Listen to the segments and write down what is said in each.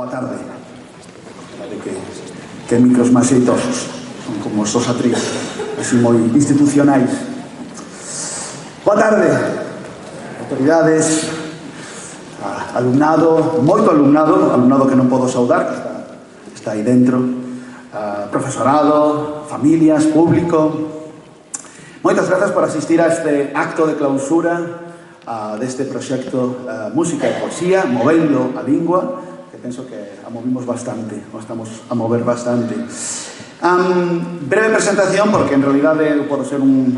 Boa tarde. Que micros máis xeitosos, son como os dos atriz, así moi institucionais. Boa tarde, autoridades, alumnado, moito alumnado que non podo saudar, que está aí dentro, profesorado, familias, público. Moitas grazas por asistir a este acto de clausura deste proxecto Música e Poesía, movendo a lingua, que penso que a movimos bastante, o estamos a mover bastante. Breve presentación, porque en realidade eu podo ser un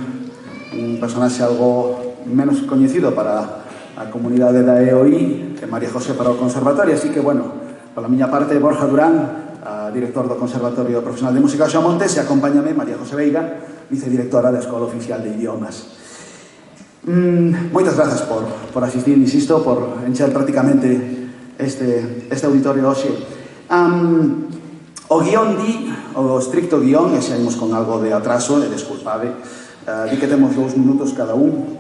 personaxe algo menos coñecido para a comunidade da EOI que María José para o Conservatorio, así que, bueno, pola miña parte, Borja Durán, director do Conservatorio Profesional de Música Xoa Montes, e acompáñame María José Veiga, vicedirectora da Escola Oficial de Idiomas. Moitas grazas por asistir, insisto, por encher prácticamente este auditorio hoxe. O guión o estricto guión, e xa imos con algo de atraso, e desculpade, di que temos 2 minutos cada un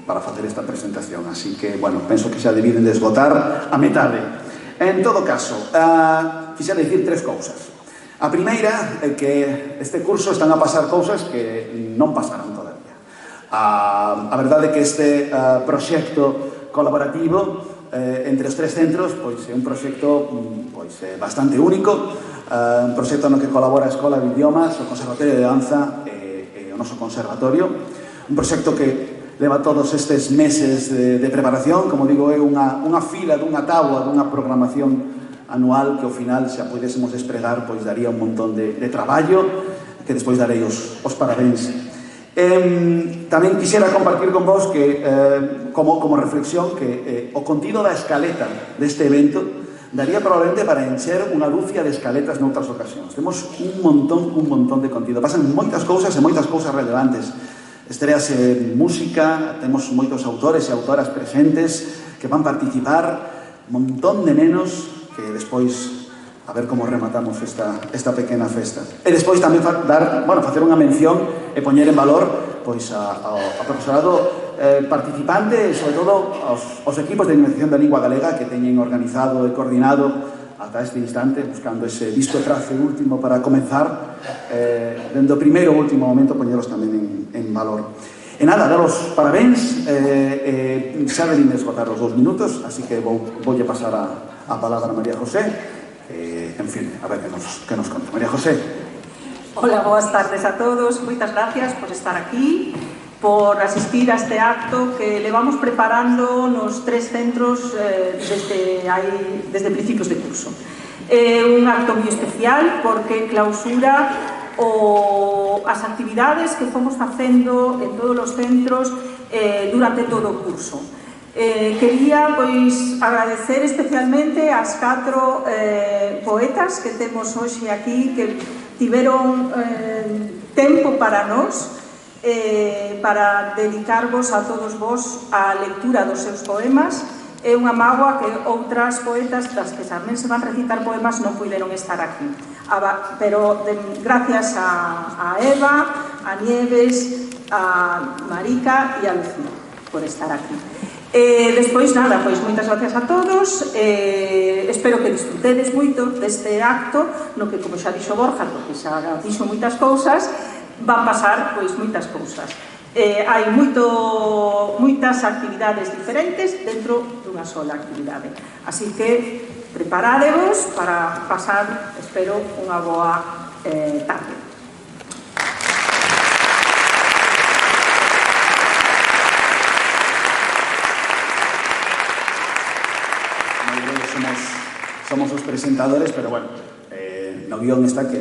para facer esta presentación, así que, bueno, penso que xa debiden de esgotar a metade. En todo caso, quixera dicir 3 cousas. A primeira é que este curso están a pasar cousas que non pasarán todavía. A verdade é que este proxecto colaborativo entre os 3 centros é un proxecto bastante único, un proxecto no que colabora a Escola de Idiomas, o Conservatorio de Danza e o noso Conservatorio, un proxecto que leva todos estes meses de preparación, como digo, é unha fila dunha táboa, dunha programación anual que ao final, se a pudésemos despregar, daría un montón de traballo, que despois darei os parabéns. Tamén quixera compartir con vos que, como reflexión, que o contido da escaleta deste evento daría probablemente para encher unha dúcia de escaletas noutras ocasións. Temos un montón de contido. Pasan moitas cousas e moitas cousas relevantes. Estrease música, temos moitos autores e autoras presentes que van participar, un montón de nenos que despois a ver como rematamos esta pequena festa. E despois tamén facer unha mención e poñer en valor ao profesorado participante e, sobre todo, aos equipos de Dinamización da Lingua Galega que teñen organizado e coordinado ata este instante, buscando ese visto trace último para comenzar, dende o primeiro ou último momento, poñeros tamén en valor. E nada, daros parabéns, xa debín esgotar os 2 minutos, así que voulle pasar a palabra a María José. En fin, a ver que nos conta. María José. Hola, boas tardes a todos. Moitas gracias por estar aquí, por asistir a este acto que levamos preparando nos 3 centros desde principios de curso. É un acto moi especial porque clausura as actividades que fomos facendo en todos os centros durante todo o curso. Quería agradecer especialmente ás 4 poetas que temos hoxe aquí, que tiveron tempo para nós, para dedicarvos a todos vos a lectura dos seus poemas. É unha mágoa que outras poetas das que tamén se van recitar poemas non puideron estar aquí, pero gracias a Eva, a Nieves, a Marica e a Lucía por estar aquí. Despois, nada, moitas gracias a todos, espero que disfrutedes moito deste acto, no que, como xa dixo Borja, porque xa dixo moitas cousas, van pasar moitas cousas. Hai moitas actividades diferentes dentro dunha sola actividade, así que preparádevos para pasar, espero, unha boa tarde. Somos os presentadores, pero, bueno, no guión está que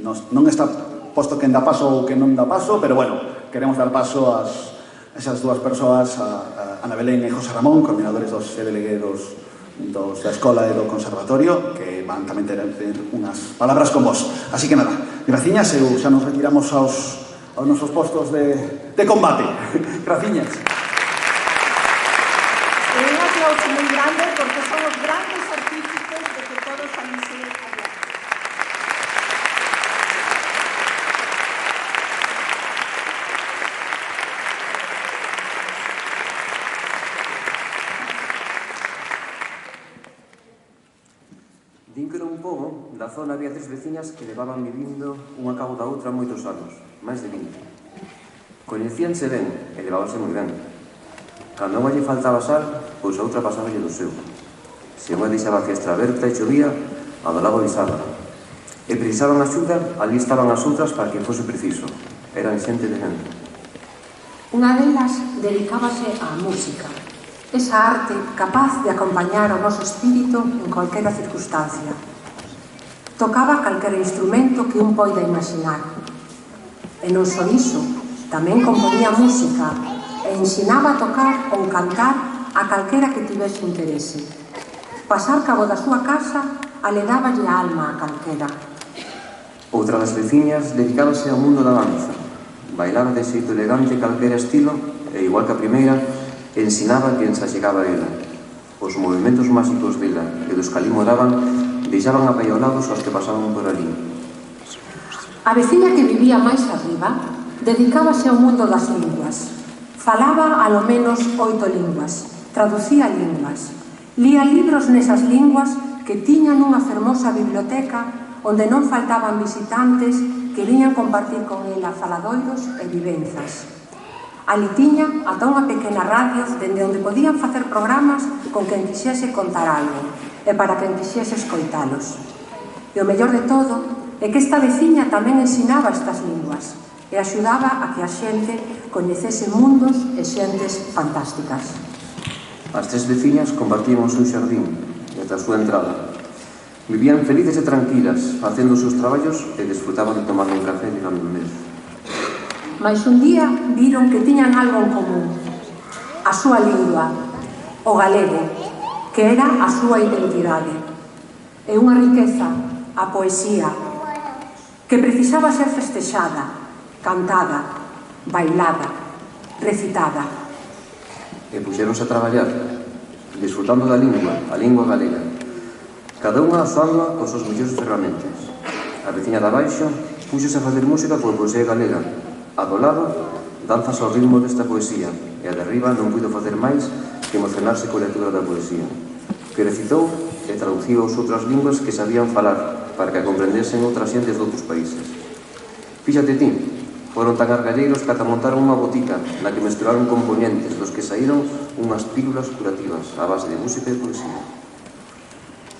non está posto quen dá paso ou quen non dá paso, pero, bueno, queremos dar paso a esas 2 persoas, a Ana Belén e José Ramón, coordinadores dos delegados da Escola e do Conservatorio, que van tamén ter unhas palabras con vos. Así que, nada, graciñas, e xa nos retiramos aos nosos postos de combate. Graciñas. É un aplauso moi grande porque son os grandes artífices de que todos salise adiante. Din que nun pobo, da zona había 3 veciñas que levaban vivindo unha cabo da outra moitos anos, máis de 20. Coñecíanse ben e levábanse moi ben. Cando a unha lle faltaba sal, pois a outra pasáballe do seu. Se unha deixaba a fiestra aberta e chovía, a do lado avisaba. E precisaban axuda, ali estaban as outras para que fose preciso. Eran xente de ben. Unha delas dedicábase á música, esa arte capaz de acompañar o noso espírito en calquera circunstancia. Tocaba calquera instrumento que un poida imaginar. E non só iso, tamén componía música e ensinaba a tocar ou cantar a calquera que tivese interese. Pasar cabo da súa casa aledáballe a alma a calquera. Outra das veciñas dedicábase ao mundo da danza. Bailaba de xeito elegante calquera estilo e, igual que a primeira, ensinaba quen se achegaba a ela. Os movimentos máxicos dela e dos que ali moraban deixaban apaiolados aos que pasaban por ali. A veciña que vivía máis arriba dedicábase ao mundo das linguas. Falaba alo menos 8 linguas, traducía linguas, lía libros nesas linguas que tiñan unha fermosa biblioteca onde non faltaban visitantes que viñan compartir con ela faladoiros e vivenzas. Ali tiña ata unha pequena radio dende onde podían facer programas con quen quixese contar algo e para quen quixese escoitalos. E o mellor de todo é que esta veciña tamén ensinaba estas linguas e axudaba a que a xente coñecese mundos e xentes fantásticas. As 3 veciñas compartíamos un xardín desde a súa entrada. Vivían felices e tranquilas, facendo os seus traballos e desfrutaban de tomar un café mirando o medio. Mais un día viron que tiñan algo en común, a súa lingua, o galego, que era a súa identidade. E unha riqueza, a poesía, que precisaba ser festexada, cantada, bailada, recitada. E puxeronse a traballar, disfrutando da lingua, a lingua galega. Cada unha usándoa con suas mellores ferramentas. A veciña de abaixo puxose a facer música coa poesía galega. A do lado, danzas ao ritmo desta poesía, e a de arriba non puido facer máis que emocionarse coa lectura da poesía, que recitou e traduciu as outras linguas que sabían falar, para que a comprendesen outras xentes de outros países. Fíxate ti, foron tan argalleiros que ata montaron unha botica na que mesturaron componentes dos que saíron unhas pílulas curativas a base de música e poesía.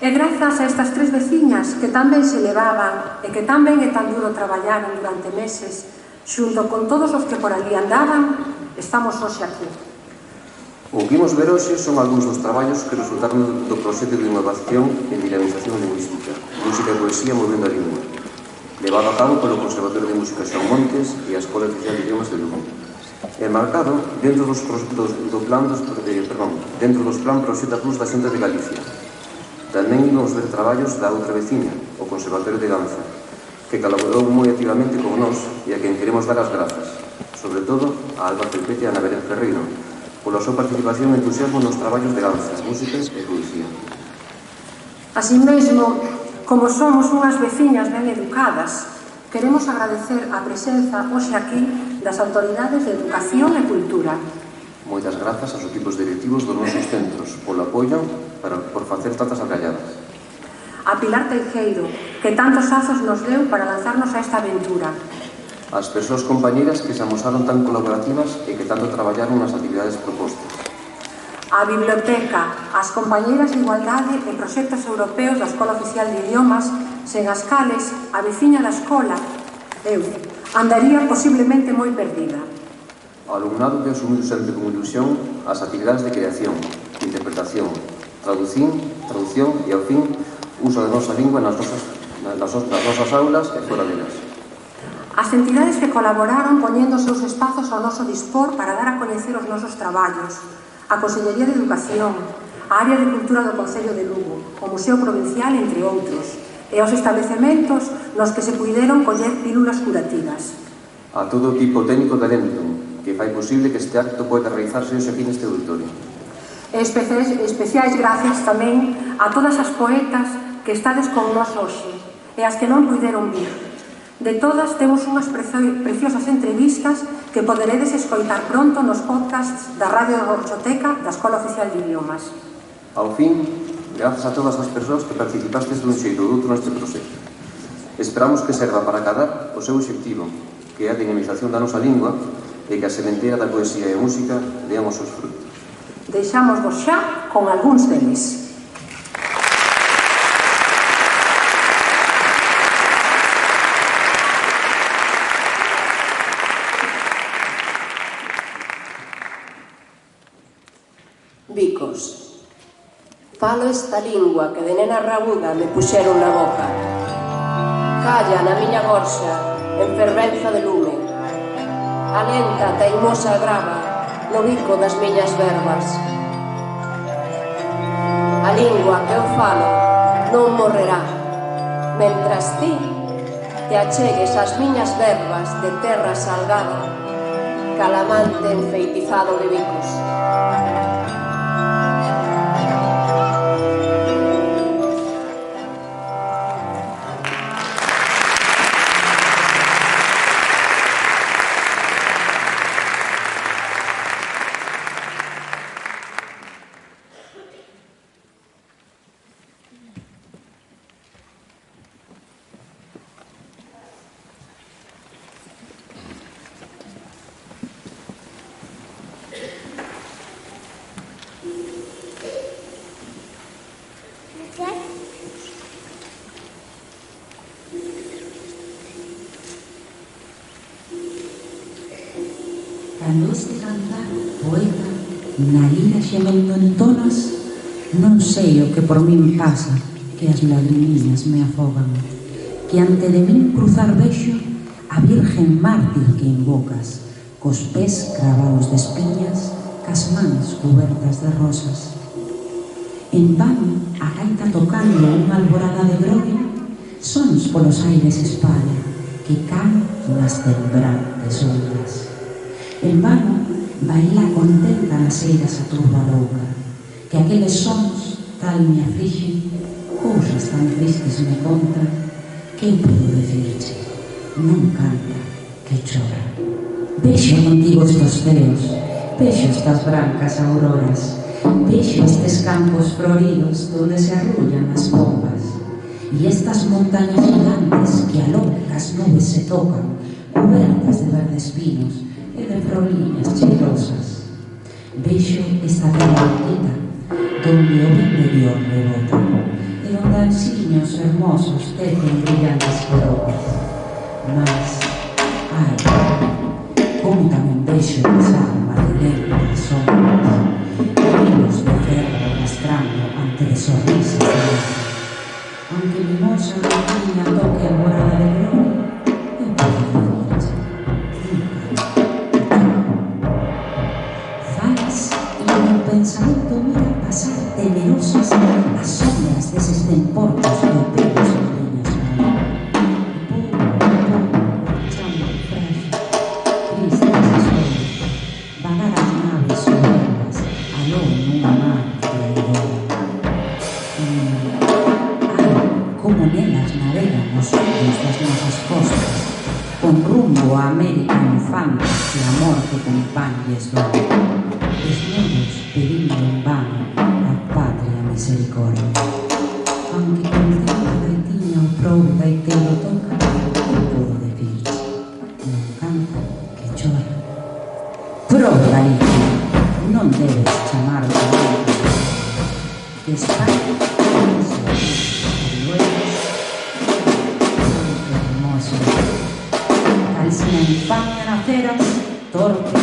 E grazas a estas 3 veciñas que tan ben se levaban e que tan ben e tan duro traballaron durante meses, xunto con todos os que por ali andaban, estamos hoxe aquí. O que imos ver hoxe son algúns dos traballos que resultaron do proxecto de innovación en dinamización lingüística, música e poesía movendo a lingua, levado a cabo polo Conservatorio de Música Xoán Montes e a Escola Oficial de Idiomas de Lugo, e marcado dentro dos plan Proxecta Plus da Xunta de Galicia. Tamén imos ver traballos da outra veciña, o Conservatorio de Danza, que colaborou moi activamente con nós e a quen queremos dar as grazas, sobre todo a Alba Felpete e a Ana Belén Ferreiro, pola súa participación e entusiasmo nos traballos de danza, música e poesía. Así mesmo, como somos unhas veciñas ben educadas, queremos agradecer a presenza hoxe aquí das autoridades de educación e cultura. Moitas grazas aos equipos directivos dos nosos centros polo apoio por facer tantas argalladas. A Pilar Teijeiro, que tantos azos nos deu para lanzarnos a esta aventura. As persoas compañeras que se amosaron tan colaborativas e que tanto traballaron nas actividades propostas. A biblioteca, as compañeiras de igualdade e proxectos europeos da Escola Oficial de Idiomas, sen as cales a veciña da escola, eu, andaría posiblemente moi perdida. O alumnado que asumiu sempre con ilusión as actividades de creación, interpretación, traducción e, ao fin, uso da nosa lingua nas nosas aulas e fora delas. As entidades que colaboraron poñendo os seus espazos ao noso dispor para dar a coñecer os nosos traballos, a Consellería de Educación, a Área de Cultura do Concello de Lugo, o Museo Provincial, entre outros, e aos establecementos nos que se puideron coller pílulas curativas. A todo o equipo técnico de Alentum, que fai posible que este acto poida realizarse hoxe aquí neste auditorio. Especiais gracias tamén a todas as poetas que estades con nós hoxe e as que non puideron vir. De todas temos unhas preciosas entrevistas que poderedes escoitar pronto nos podcasts da Radio Orchoteca da Escola Oficial de Idiomas. Ao fin, grazas a todas as persoas que participastes dun xeito ou outro neste proxecto. Esperamos que serva para acadar o seu obxectivo, que é a dinamización da nosa lingua e que a sementeira da poesía e a música dean os seus frutos. Deixámosvos xa con algúns deles. Bicos. Falo esta lingua que de nena rabuda me puxeron na boca. Calla na miña gorxa, en fervenza de lume. Alenta, teimosa grava, no bico das miñas verbas. A lingua que eu falo non morrerá, mentras ti te achegues ás miñas verbas de terra salgada, calamante enfeitizado de bicos. Cando este cantar, poeta, na lira xemendo en tonas, non sei o que por min pasa, que as lagrimiñas me afogan, que ante de min cruzar vexo a Virgen mártir que invocas, cos pés cravados de espiñas, cas mans cubertas de rosas. En vano, a gaita tocando unha alborada de gloria, sons polos aires espalla, que can nas tembrantes ondas. En vano, baila contenta nas eiras a turba louca, que aqueles sons tal me aflixen, cousas tan tristes me contan, que eu podo decirche, non canta, que chora. Vexo contigo estos ceos, vexo estas brancas auroras, vexo estes campos floridos donde se arrullan as pombas, e estas montañas gigantes que a locas nubes se tocan, cubertas de verdes pinos, e de floriñas cheirosas. Vexo esta terra bonita, donde o ben de Dios rebota, e onde ansiños hermosos tecen brillantes coroas. Mas, ai, como tamén vexo pasar madrileñas sombras, ríos de ferro arrastrando ante de sonrisas de luz. Aunque mimosa montaña toque alborada de gloria, eu podo decirte, pensamento mira pasar temerosas as sombras deses temportos que pelos en liñas malas. Marchando frágil, tristes as olas, vagar as naves sobernas, aló nunha mar traidora. Ai, como nelas navegan os fillos das nosas costas, con rumbo a América infante que a morte con pan lles dona. Desnudos pedindo en vano a patria misericordia. Aunque contenta gaitiña o prou gaiteiro toca, eu podo decirte, non canta que chora. Prou Galicia, non debes chamar o talento, que España es Orihuelas, que hermoso. Cal se na infamia naceras, torpe,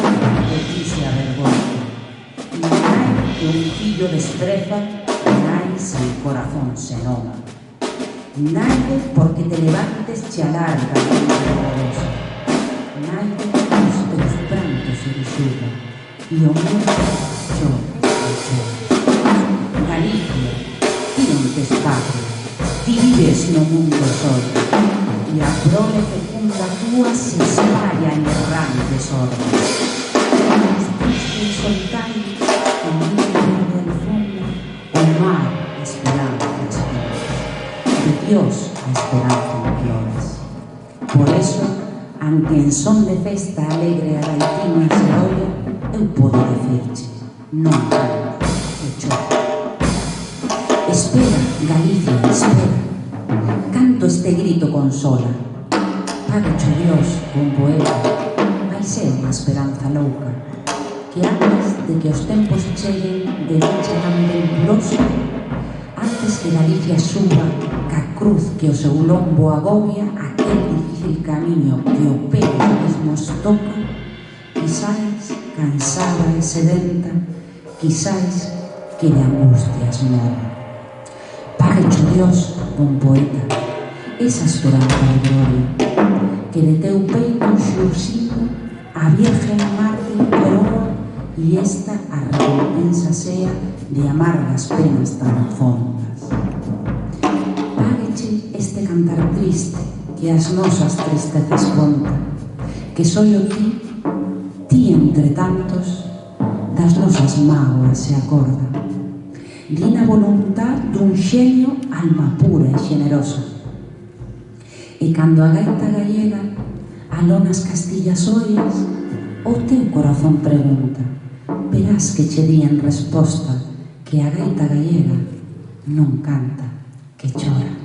leticia vergonha. Nai que un fillo despreza, nai se el corazón se noma. Nai porque te levantes che alarga la dolorosa. Nai que os prantos se disuga e o mundo chora. Galicia, ti non tes patria, ti vives no mundo solo, e a prole fecunda túa se espalla en errantes ordes. Triste e solitario, en medio del fondo, o mar esperanza espera. De Dios a esperanza en flores. Por eso, aunque en son de festa alegre a gaitiña se oye, eu podo decirche, non canta, que chora. Espera, Galicia, espera. Canto este grito consola. Págacho Dios con poeta, vai ser unha esperanza louca, que antes de que os tempos cheguen de noche tan venturosa, antes que Galicia suba ca cruz que o seu lombo agobia aquel difícil camiño que o pé mesmos toca, quizáis cansada e sedenta, quizáis que de angustias morra. Págacho Dios con poeta, esa esperanza de gloria, que de teu peito xurxindo a Virgen Marte coroa e esta a recompensa sea de amargas penas tan fondas. Págueche este cantar triste que as nosas tristezas conta, que soy o ti entre tantos das nosas mágoas se acorda. Dina voluntad dun xenio alma pura e xenerosa. E cando a gaita gallega aló nas Castillas oias, o teu corazón pregunta, verás que che di en resposta que a gaita gallega non canta, que chora.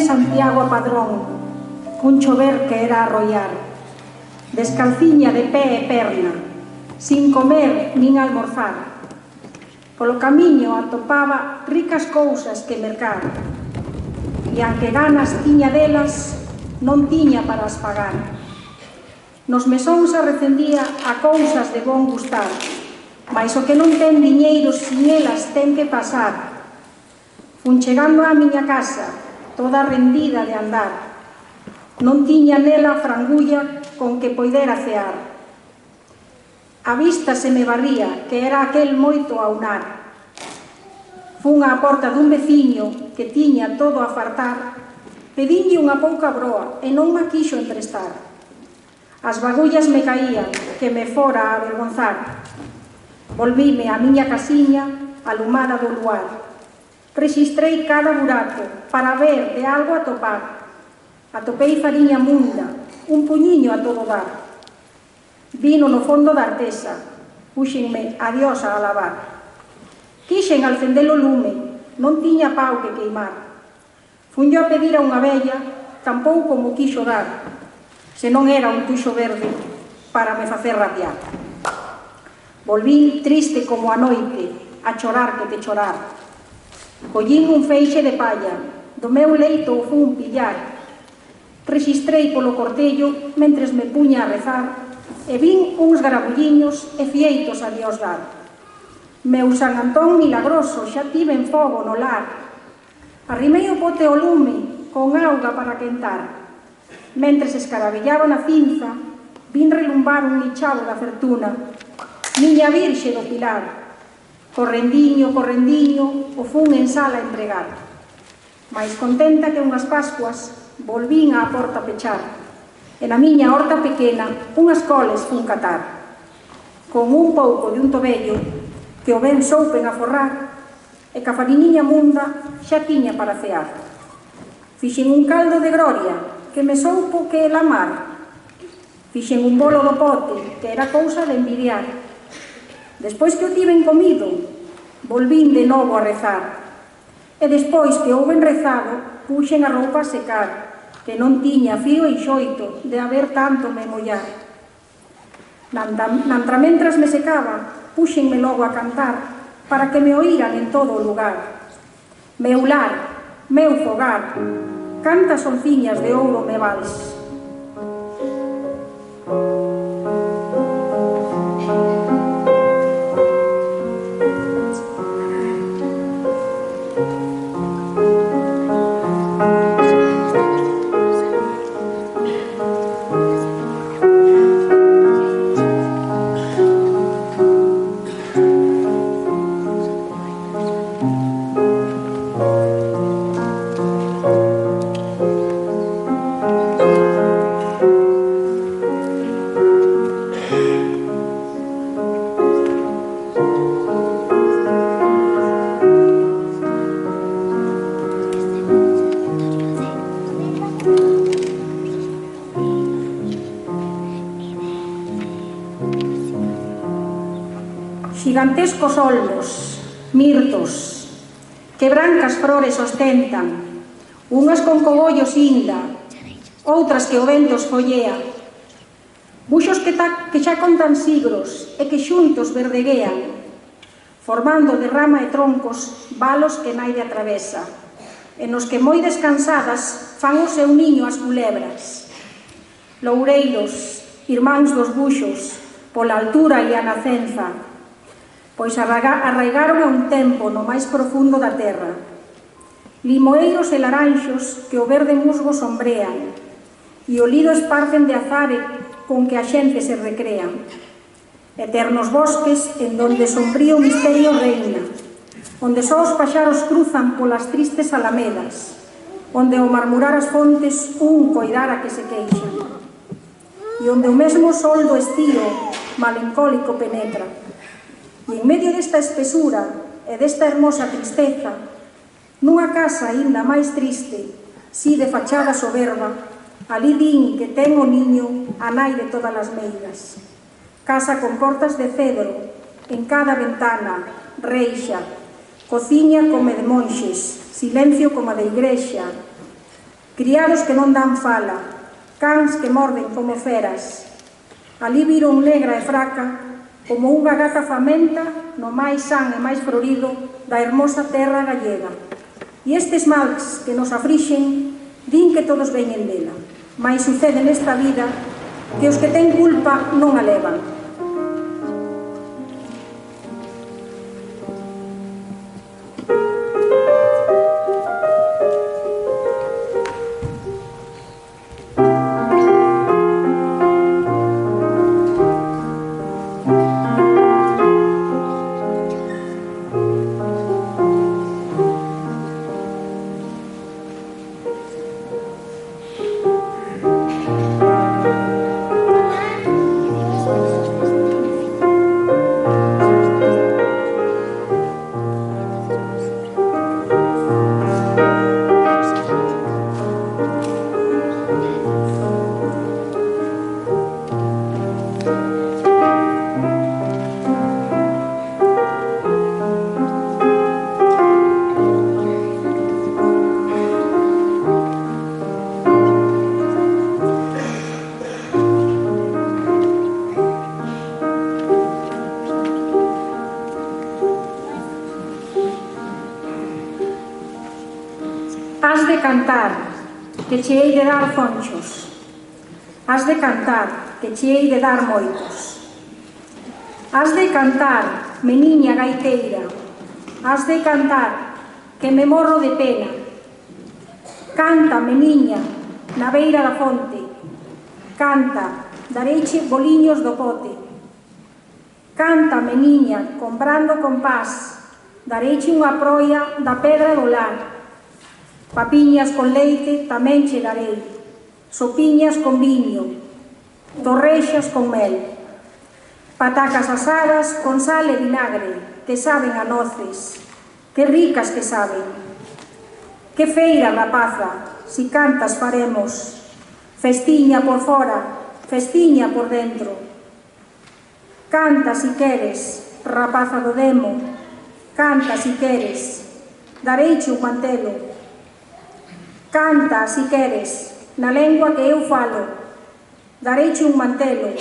Santiago a Padrón, cun chover que era arroiar, descalciña de pé e perna, sin comer nin almorzar. Polo camiño atopaba ricas cousas que mercar, e aunque ganas tiña delas, non tiña para as pagar. Nos mesóns se recendía a cousas de bon gustar, mais o que non ten diñeiro sin elas ten que pasar. Fun chegando á miña casa, toda rendida de andar, non tiña nela frangulla con que poidera cear. A vista se me barría, que era aquel moito aunar. Fun á porta dun veciño que tiña todo a fartar, pedinlle unha pouca broa e non ma quixo emprestar. As bagullas me caían, que me fora a avergonzar. Volvíme á miña casiña, alumada do luar. Rexistrei cada buraco para ver de algo atopar. Atopei fariña munda, un puñiño a todo dar. Vino no fondo da artesa, puxenme a diosa a lavar. Quixen alcendelo lume, non tiña pau que queimar. Funyo a pedir a unha vella, tampouco mo quixo dar, se non era un tuxo verde para me facer rabiar. Volvín triste como a noite, a chorar que te chorar. Collín un feixe de palla, do meu leito o fun pillar. Rexistrei polo cortello mentres me puña a rezar e vin uns garabulliños e fieitos a Dios dar. Meu San Antón milagroso xa tiven fogo no lar. Arrimei o pote ao lume con auga para quentar. Mentres escarabellaba na cinza, vin relumbar un nichado da Fertuna, miña virxe do Pilar. Correndiño, correndiño, o fun en sala a entregar. Mais contenta que unhas Pascuas volvín á porta pechar, e na miña horta pequena unhas coles fun catar. Con un pouco de un tobello que o ben soupen a forrar, e ca fariniña munda xa tiña para cear. Fixen un caldo de gloria que me soupo que el amar. Fixen un bolo do pote que era cousa de envidiar. Despois que o tiven comido, volvín de novo a rezar. E despois que houben rezado, puxen a roupa a secar, que non tiña fío e xoito de haber tanto me mollar. Nantras me secaba, puxenme logo a cantar, para que me oíran en todo o lugar. Meu lar, meu fogar, cantas onciñas de ouro me vals. Gigantescos olmos, mirtos, que brancas flores ostentan, unhas con cogollos inda, outras que o vento esfollea, buxos que xa contan siglos e que xuntos verdeguean, formando de rama e troncos valos que naide atravesa, e nos que moi descansadas fan o seu niño as culebras. Loureiros, irmáns dos buxos, pola altura e a nacenza, pois arraigaron a un tempo no máis profundo da terra. Limoeiros e laranxos que o verde musgo sombrean, e o lido esparcen de azare con que a xente se recrean. Eternos bosques en donde sombrío misterio reina, onde só os paxaros cruzan polas tristes alamedas, onde ao marmurar as fontes un coidara que se queixa, e onde o mesmo sol do estío melancólico penetra. E en medio desta espesura e desta hermosa tristeza, nunha casa aínda máis triste, si de fachada soberba, ali din que ten o niño a nai de todas as meigas. Casa con portas de cedro, en cada ventana, reixa, cociña como de monxes, silencio como de igrexa, criados que non dan fala, cans que morden como feras. Ali viron negra e fraca, como unha gata famenta no máis san e máis florido da hermosa terra gallega. E estes mals que nos afrixen, din que todos veñen dela, mais sucede nesta vida que os que ten culpa non a levan. Has de cantar, que che hei de dar fonchos. Has de cantar, que che hei de dar moitos. Has de cantar, meniña gaiteira. Has de cantar, que me morro de pena, Canta, meniña, na beira da fonte. Canta, dareiche boliños do pote. Canta, meniña, comprando compás, dareiche unha proia da pedra do lar. Papiñas con leite tamén che darei, sopiñas con viño, torrexas con mel. Patacas asadas con sal e vinagre, que saben a noces, que ricas que saben. Que feira, rapaza, si cantas faremos, festiña por fora, festiña por dentro. Canta si queres, rapaza do demo, canta si queres, dareiche un mantelo. Canta si queres, na lengua que eu falo, dareiche un mantelo,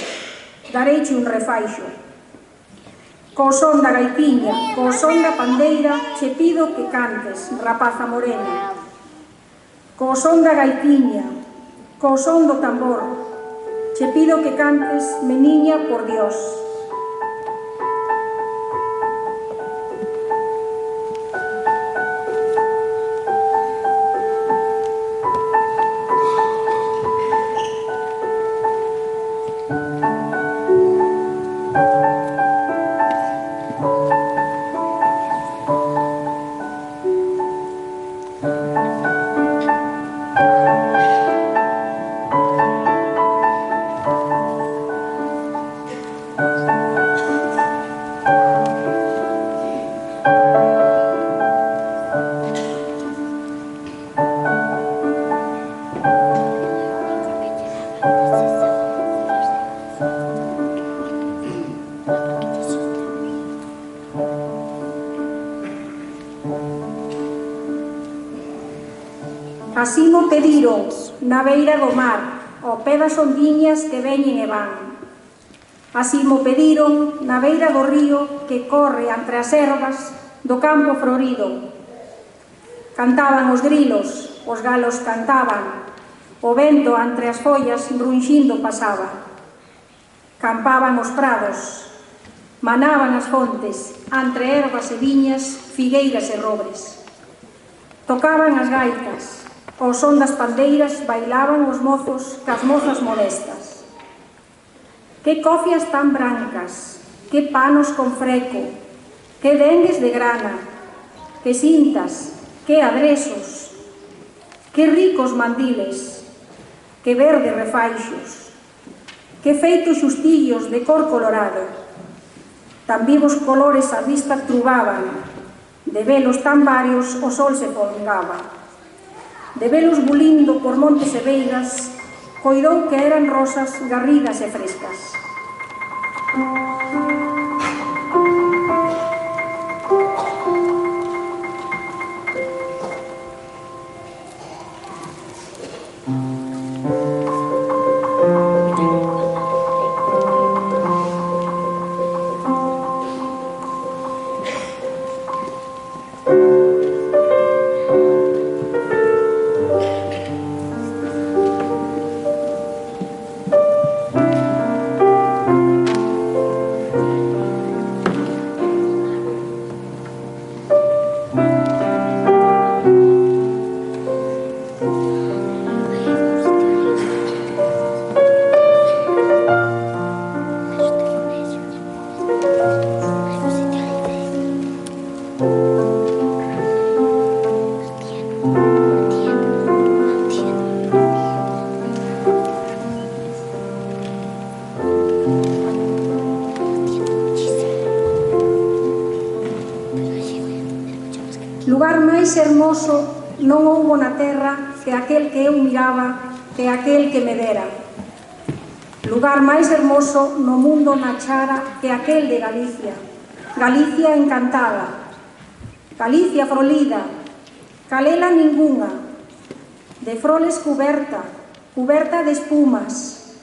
dareiche un refaixo. Co son da gaitiña, co son da pandeira, che pido que cantes, rapaza morena. Co son da gaitiña, co son do tambor, che pido que cantes, meniña, por Dios. Así mo pediron na beira do mar, ao pé das ondiñas que veñen e van. Así mo pediron na beira do río que corre entre as ervas do campo florido. Cantaban os grilos, os galos cantaban, o vento entre as follas runxindo pasaba. Campaban os prados, manaban as fontes, entre ervas e viñas, figueiras e robres. Tocaban as gaitas, ao son das pandeiras bailaban os mozos cas mozas modestas. Que cofias tan brancas, que panos con freco, que dengues de grana, que cintas, que adresos, que ricos mandiles, que verdes refaixos, que feitos xustillos de cor colorado. Tan vivos colores a vista trubaban, de velos tan varios o sol se folgaba. De velos bulindo por montes e veigas, coidou que eran rosas garridas e frescas. Lugar máis hermoso non houbo na terra que aquel que eu miraba, que aquel que me dera. Lugar máis hermoso no mundo nachara que aquel de Galicia. Galicia encantada, Galicia frolida, calela ningunha, de froles cuberta, cuberta de espumas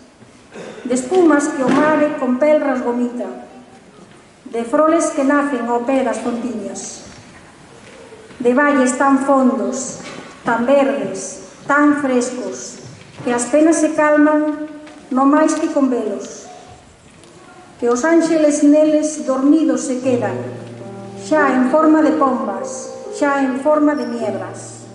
que o mare con pelras gomita, de froles que nacen ao pé das fontiñas, de valles tan fondos, tan verdes, tan frescos, que as penas se calman no máis que con velos, que os ánxeles neles dormidos se quedan, xa en forma de pombas, xa en forma de niebras.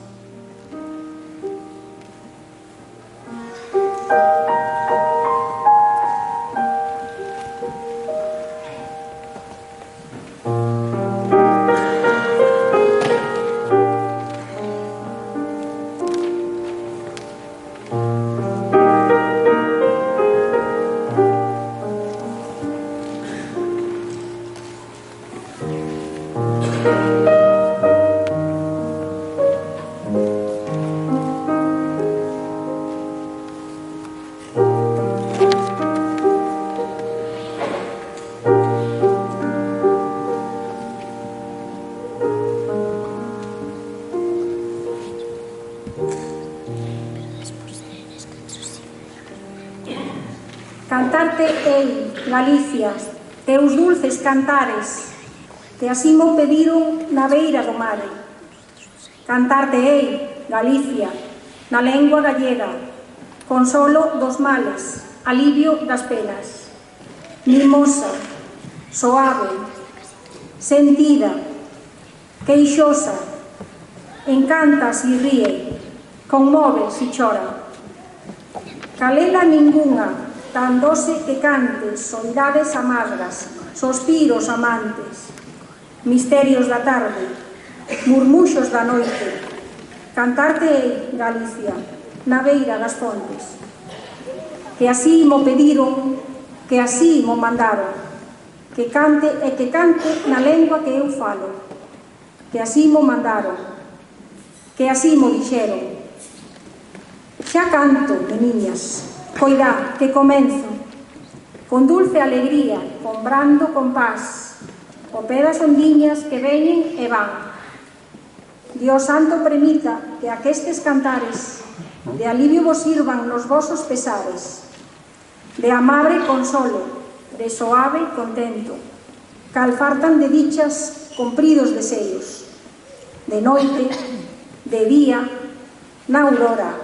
Cantarte ei, Galicia, teus dulces cantares, que así mo pediron na beira do mare. Cantarte ei, Galicia, na lengua gallega, consolo dos males, alivio das penas. Mimosa, soave, sentida, queixosa, encanta si ríe, conmove si chora. Calela ningunha, tan doce que cantes, soidades amargas, sospiros amantes, misterios da tarde, murmuxos da noite. Cantarte ei, Galicia, na beira das fontes. Que así mo pediron, que así mo mandaron, que cante e que cante na lengua que eu falo. Que así mo mandaron, que así mo dixeron. Xa canto, meniñas, coidá, que comenzo, con dulce alegría, con brando compás, o pé das ondiñas que veñen e van. Dios santo permita que aquestes cantares de alivio vos sirvan nos vosos pesares, de amable consolo, de soave contento, cal fartan de dichas compridos deseos, de noite, de día, na aurora,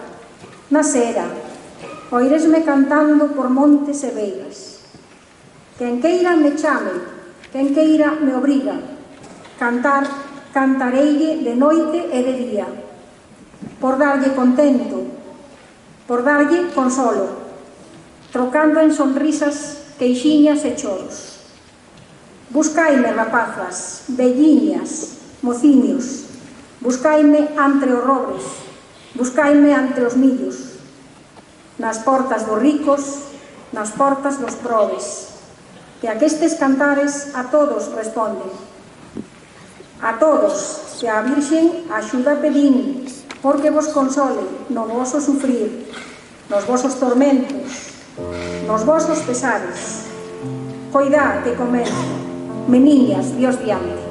na sera, oiresme cantando por montes e veigas. Quen queira me chame, quen queira me obriga. Cantar, cantareille de noite e de día, por darlle contento, por darlle consolo, trocando en sonrisas, queixiñas e choros. Buscaime, rapazas, velliñas, mociños, buscaime entre os robres, buscaime entre os millos, nas portas dos ricos, nas portas dos probes, que aquestes cantares a todos responden. A todos, que a Virxen axuda pedín, porque vos console no voso sufrir, nos vosos tormentos, nos vosos pesares. Coidá que comezo, meniñas, Dios diante.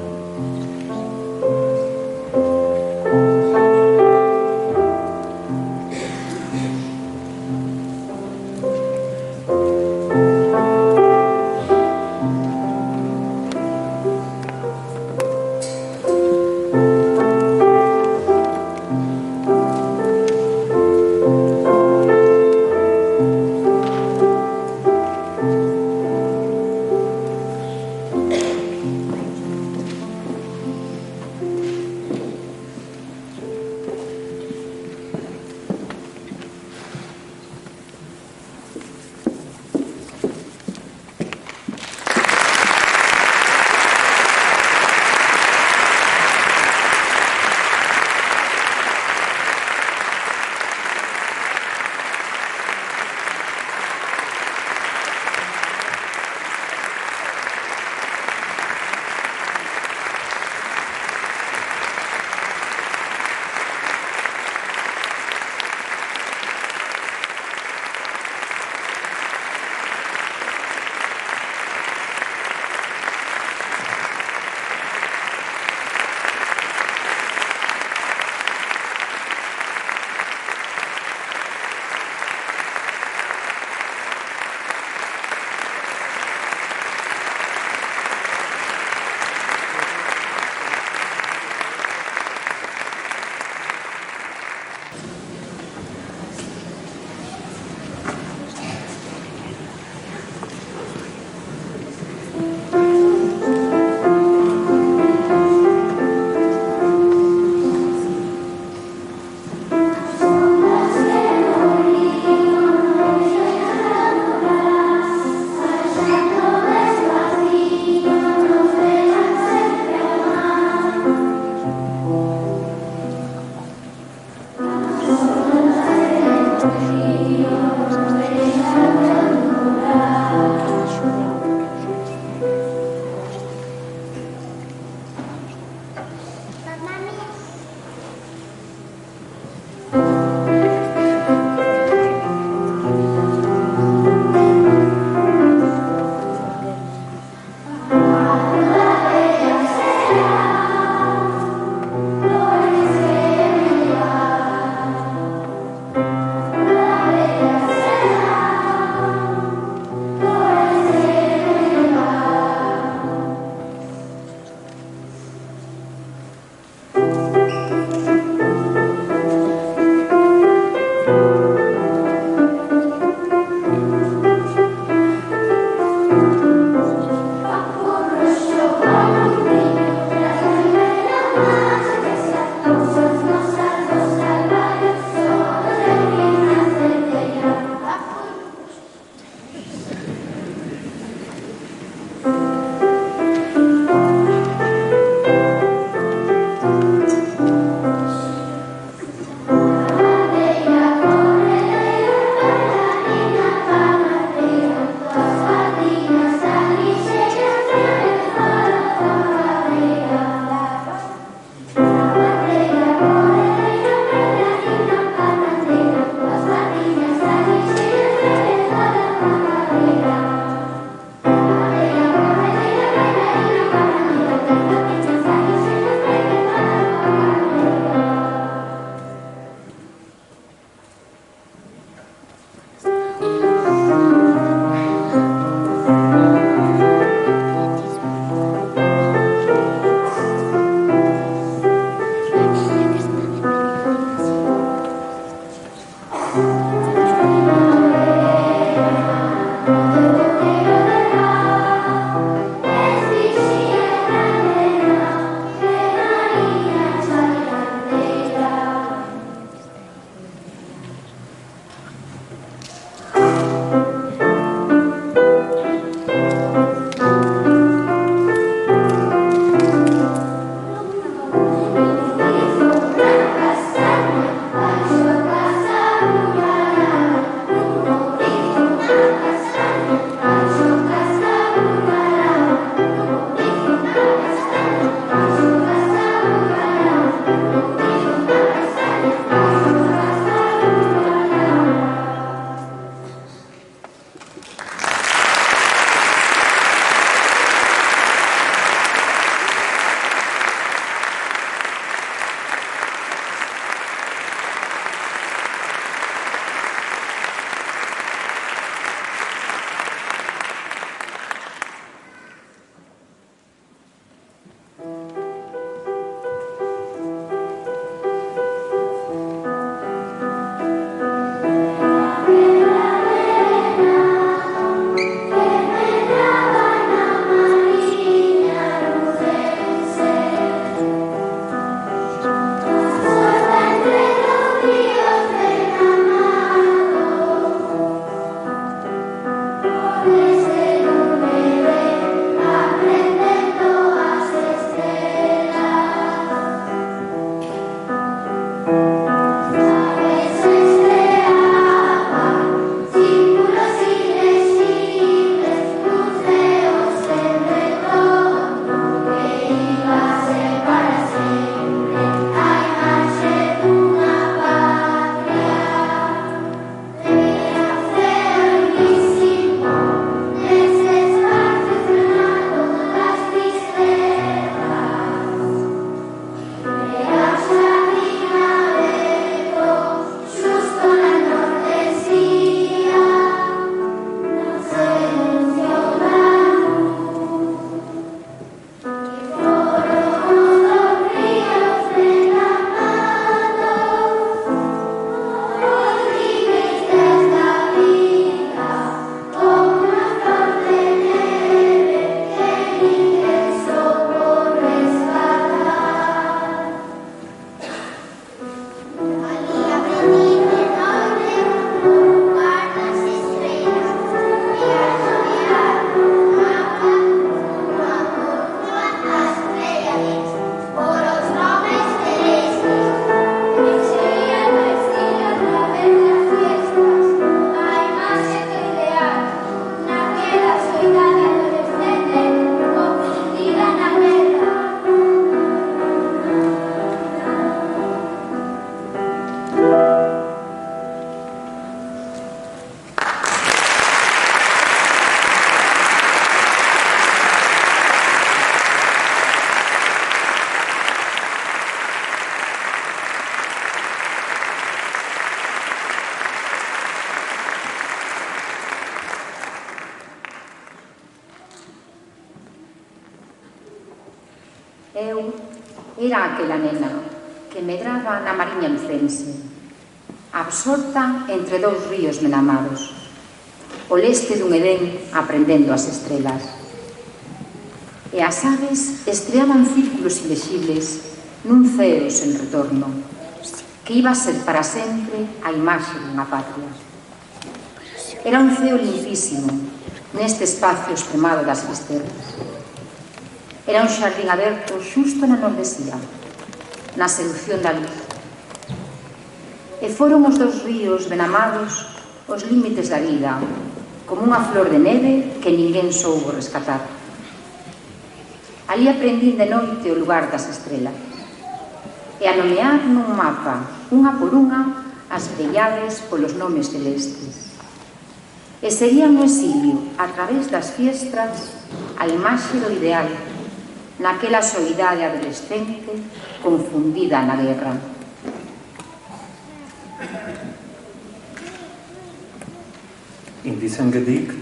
Eu era aquela nena que medraba na mariña lucense, absorta entre dous ríos menamados, o leste dun Edén aprendendo as estrelas. E as aves estreaban círculos ilexibles nun ceo sen retorno, que iba a ser para sempre a imaxe dunha patria. Era un ceo limpísimo, neste espacio extremado das fisterras. Era un xardín aberto xusto na nordesía, na seducción da luz. E foron os dos ríos benamados os límites da vida, como unha flor de neve que ninguén soubo rescatar. Ali aprendín de noite o lugar das estrelas, e a nomear nun mapa, unha por unha, as brillas polos nomes celestes. E seguían no exilio, a través das fiestras, a imaxe do ideal, naquela soidade adolescente confundida na guerra. In diesem Gedicht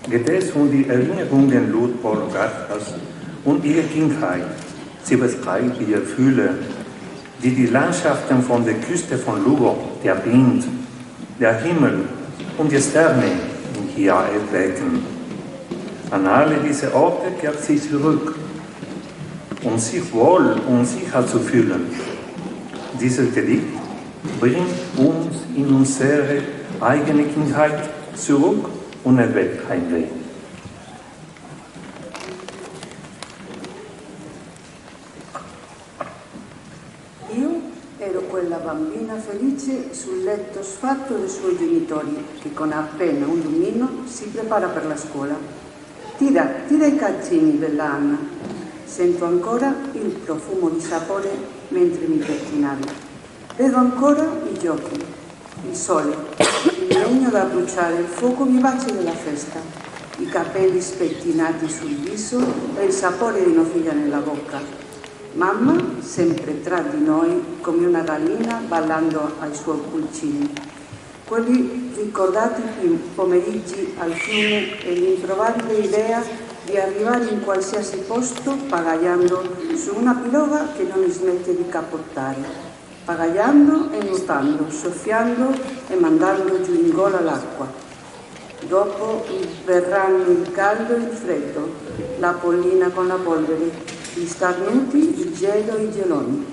geht es die Erinnerungen Ludwig Gathers und ihre Kindheit. Sie beschreibt ihre Gefühle, die Landschaften von der Küste von Lugo, der Wind, der Himmel und die Sterne in hier erwecken. An alle diese Orte kehrt sie zurück, um sich wohl und sicher zu fühlen. Dieses Gedicht bringt uns in unsere eigene Kindheit zurück und erweckt Heimweh. Io ero quella bambina felice sul letto sfatto dei suoi genitori, che con appena un lumino si prepara per la scuola. Tira i calzini, bella Anna. Sento ancora il profumo di sapore mentre mi pettinavi. Vedo ancora i giochi, il sole, il legno da bruciare, il fuoco vivace della festa, i capelli spettinati sul viso e il sapore di nociglia nella bocca. Mamma sempre tra di noi come una gallina ballando ai suoi pulcini. Quelli ricordati pomeriggi al fiume e l'improbabile idea di arrivare in qualsiasi posto pagaiando su una piroga che non smette di capottare, pagaiando e nuotando, soffiando e mandando giù in gola l'acqua. Dopo verranno il caldo e il freddo, la pollina con la polvere, gli starnuti, il gelo e i geloni.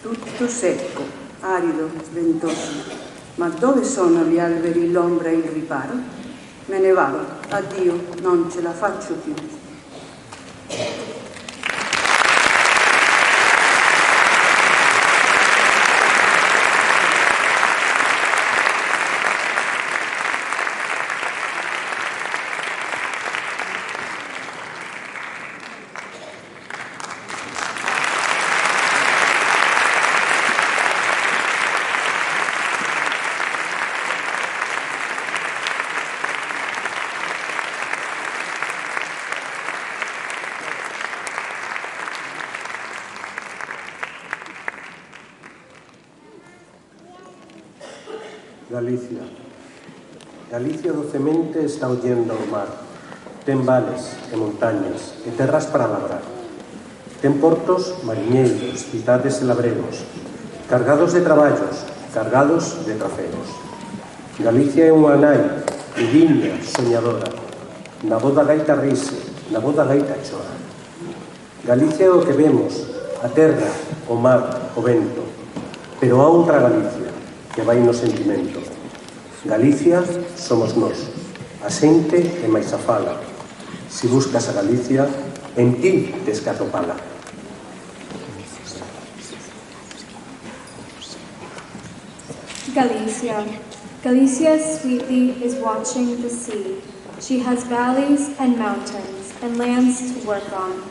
Tutto secco, arido, ventoso. Ma dove sono gli alberi, l'ombra e il riparo? Me ne vado, addio, non ce la faccio più. Galicia. Galicia docemente está ollendo ao mar. Ten vales e montañas e terras para labrar. Ten portos, mariñeiros, cidades e labregos, cargados de traballos, cargados de trofeos. Galicia é unha nai, viviña, soñadora. Na voz da gaita rise, na voz da gaita chora. Galicia é o que vemos, a terra, o mar, o vento. Pero há outra Galicia, que vai no sentimento. Galicia somos nós, a xente e máis a fala. Se buscas a Galicia, en ti tes que atopala. Galicia. Galicia sweetly is watching the sea. She has valleys and mountains and lands to work on.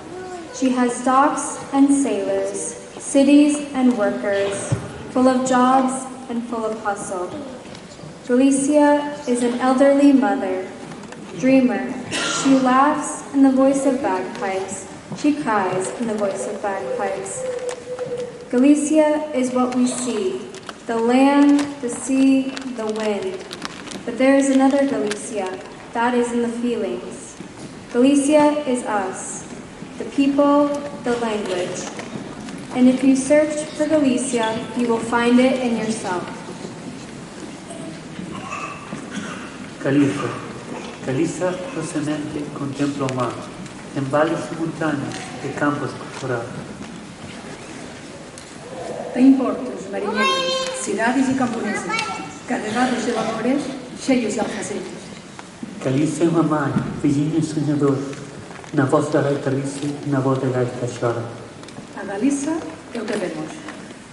She has docks and sailors, cities and workers, full of jobs and full of hustle. Galicia is an elderly mother, dreamer. She laughs in the voice of bagpipes. She cries in the voice of bagpipes. Galicia is what we see, the land, the sea, the wind. But there is another Galicia, that is in the feelings. Galicia is us. the people, the language. And if you search for Galicia, you will find it in yourself. Galicia docemente contempla o mar, en vales e montañas e campos corporados. Ten portos, mariñeiros, cidades e camponeses, carregados de valores, cheios de alfacetes. Galicia é unha mãe, vellinha e soñadora, na voz da gaita rice e na voz da gaita chora. A Galiza é o que vemos.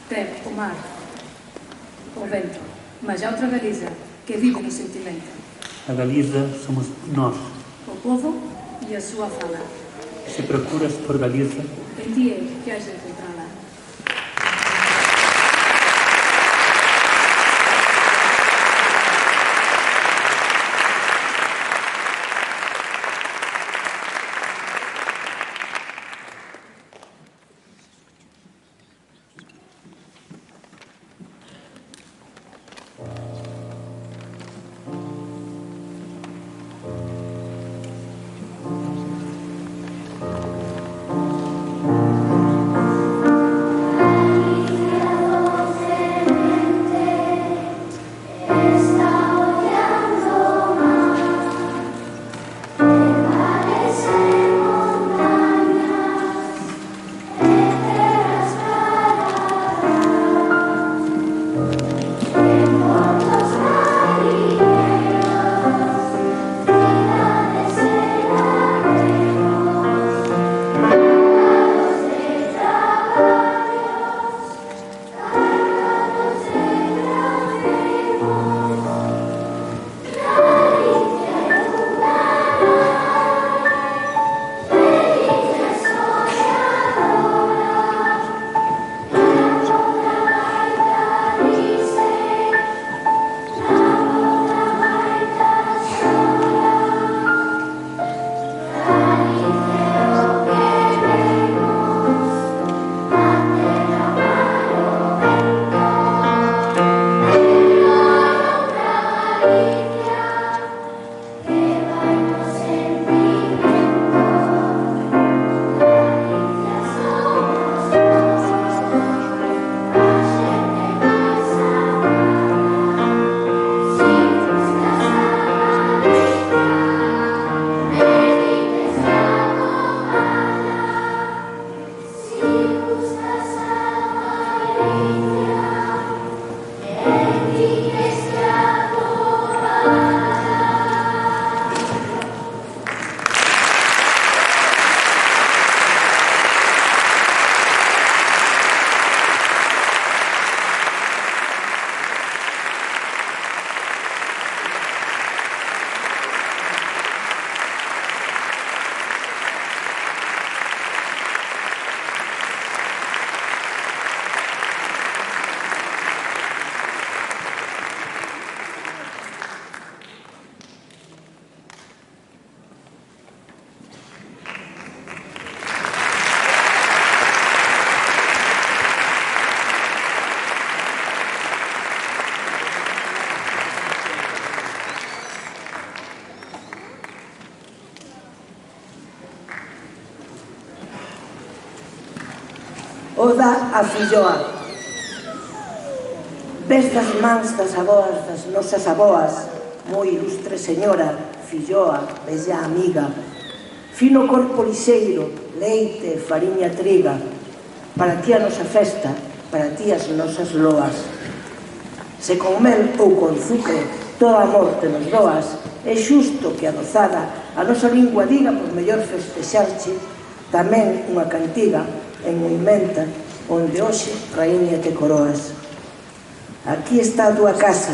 Ten o mar, o vento, mas há outra Galiza que vive no sentimento. A Galiza somos nós. O povo e a súa fala. Se procuras por Galiza, En ti é que has de encontrala. Oda a filloa. Ves das mans das aboas, das nosas aboas, moi ilustre señora, filloa, bella amiga, fino corpo lixeiro, leite, fariña triga, para ti a nosa festa, para ti as nosas loas. Se con mel ou con zucre toda a morte nos doas, é xusto que adozada a nosa lingua diga por mellor festexarche tamén unha cantiga en Moimenta, onde hoxe, raíña, te coroas. Aquí está a túa casa,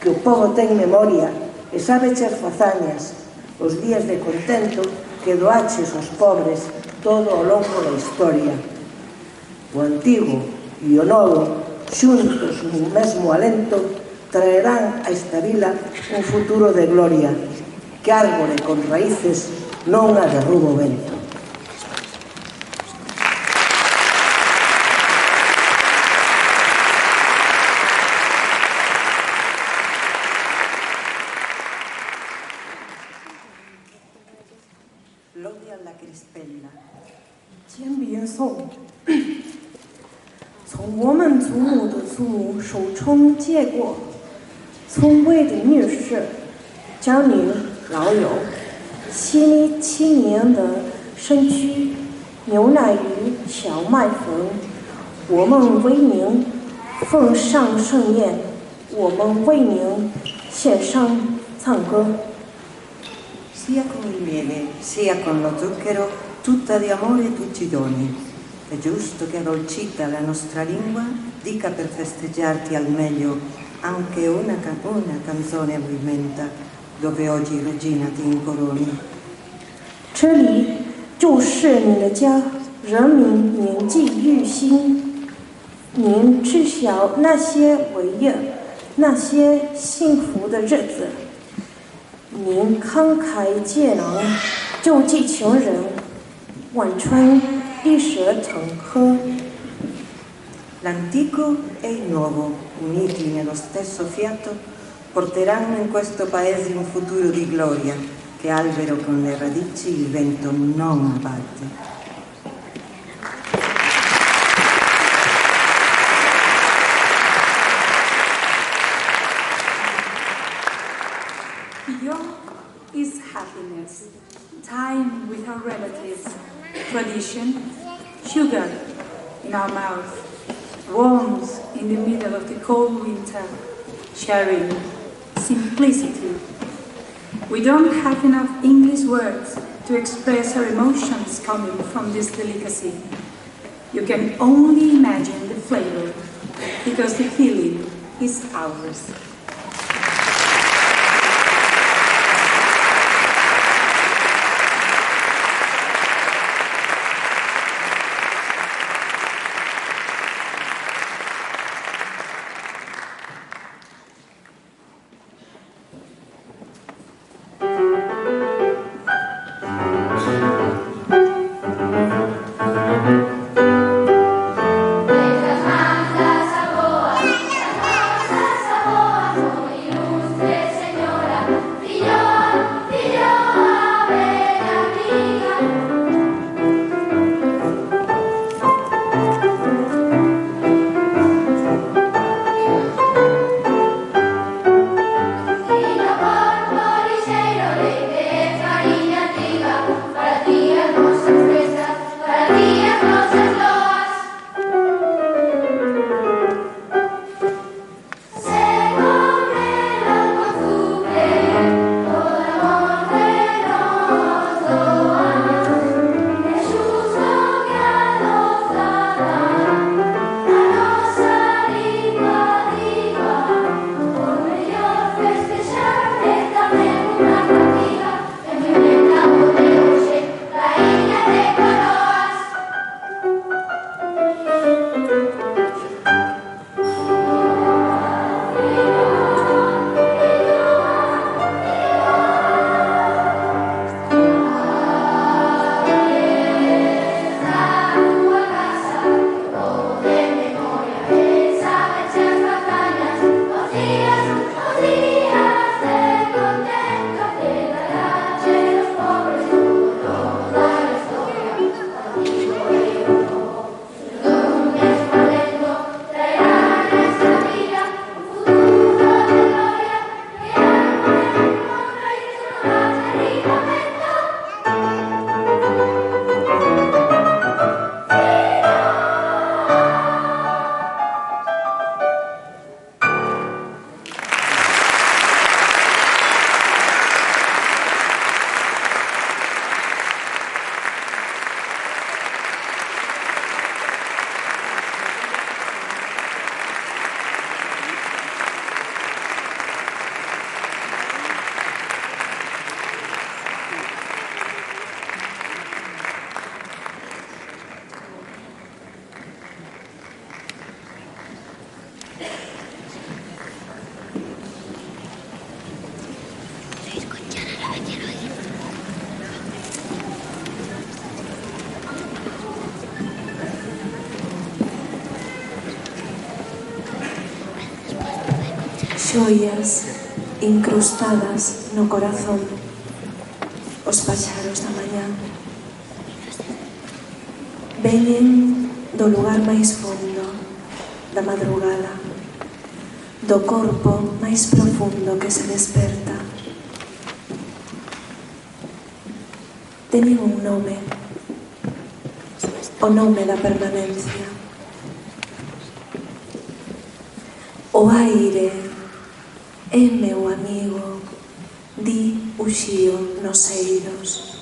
que o povo ten memoria e sabe as fazañas, os días de contento que doaches aos pobres todo ao longo da historia. O antigo e o novo, xuntos nun mesmo alento, traerán a esta vila un futuro de gloria, que árbore con raíces non a derruba o vento. Gloria alla Crispella. 煎饼颂。从我们祖母的祖母手中接过，从魏的女士将您老友细腻轻盈的身躯，牛奶与小麦粉，我们为您奉上盛宴，我们为您献上唱歌。Sia con il miele, sia con lo zucchero, tutta di amore tu ci doni. È giusto che addolcita la nostra lingua dica per festeggiarti al meglio anche una canzone movimenta, dove oggi regina ti incoroni. 这里就是你的家，人民铭记于心。您知晓那些伟业，那些幸福的日子。您慷慨解囊，救济穷人，万川一舌成河。L'antico e il nuovo, uniti nello stesso fiato, porteranno in questo paese un futuro di gloria che albero con le radici il vento non abbatte. Beyond is happiness, time with our relatives, tradition, sugar in our mouth, warmth in the middle of the cold winter, sharing, simplicity. We don't have enough English words to express our emotions coming from this delicacy. You can only imagine the flavor, because the feeling is ours. Xoias incrustadas no corazón, os paxaros da mañá. Veñen do lugar máis fondo da madrugada, do corpo máis profundo que se desperta. Teñen un nome, o nome da permanencia. O aire é meu amigo, di Uxío nos eiros.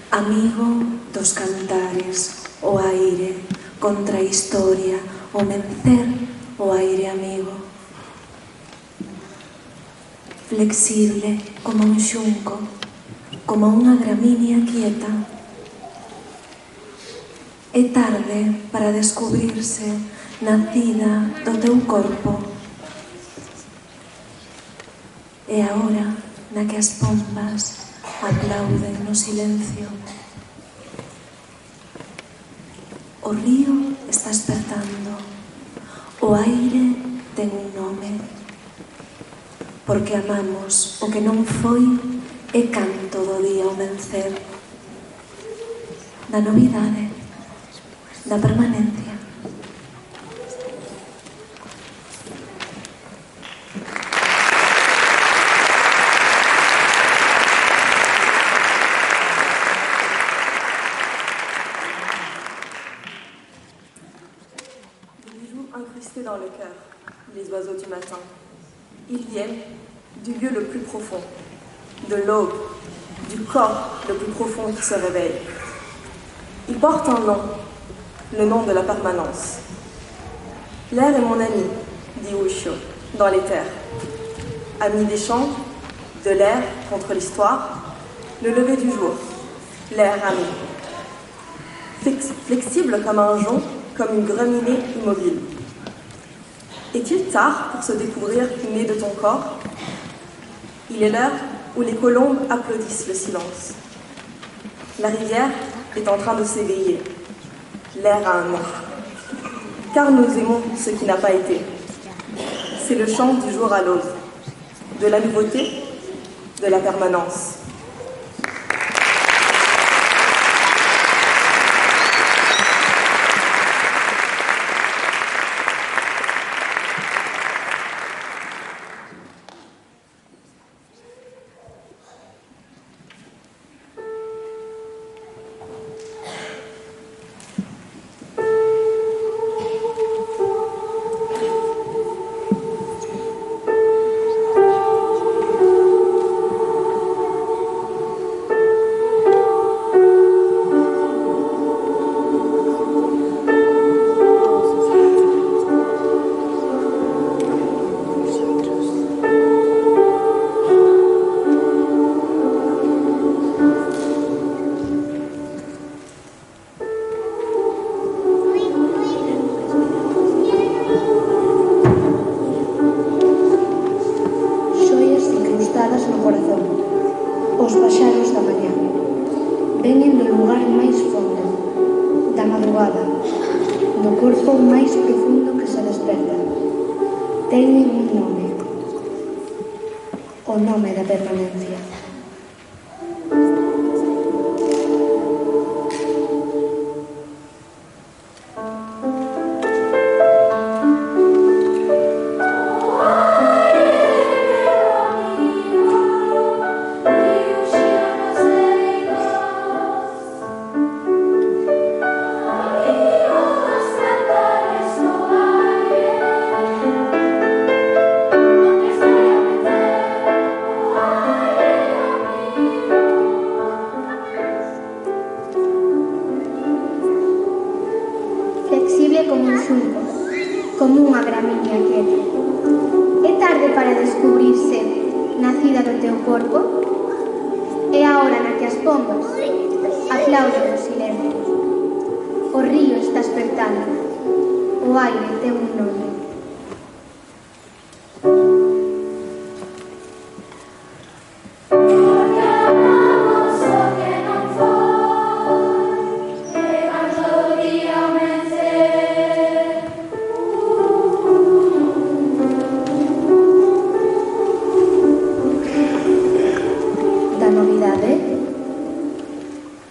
Amigo dos cantares, o aire contra a historia, o mencer, o aire amigo. Flexible como un xunco, como unha gramínea quieta. É tarde para descubrirse nacida do teu corpo. É a hora na que as pombas aplauden no silencio. O río está espertando, o aire ten un nome, porque amamos o que non foi e canto do día ao vencer, da novidade, da permanencia. Incrustés dans le cœur, les oiseaux du matin. Ils viennent du lieu le plus profond, de l'aube, du corps le plus profond qui se réveille. Ils portent un nom, le nom de la permanence. L'air est mon ami, dit Ushio, dans les terres. Ami des champs, de l'air contre l'histoire, le lever du jour, l'air ami. Flexible comme un jonc, comme une graminée immobile. Est-il tard pour se découvrir né de ton corps? Il est l'heure où les colombes applaudissent le silence. La rivière est en train de s'éveiller. L'air a un nom. Car nous aimons ce qui n'a pas été. C'est le chant du jour à l'aube, de la nouveauté, de la permanence.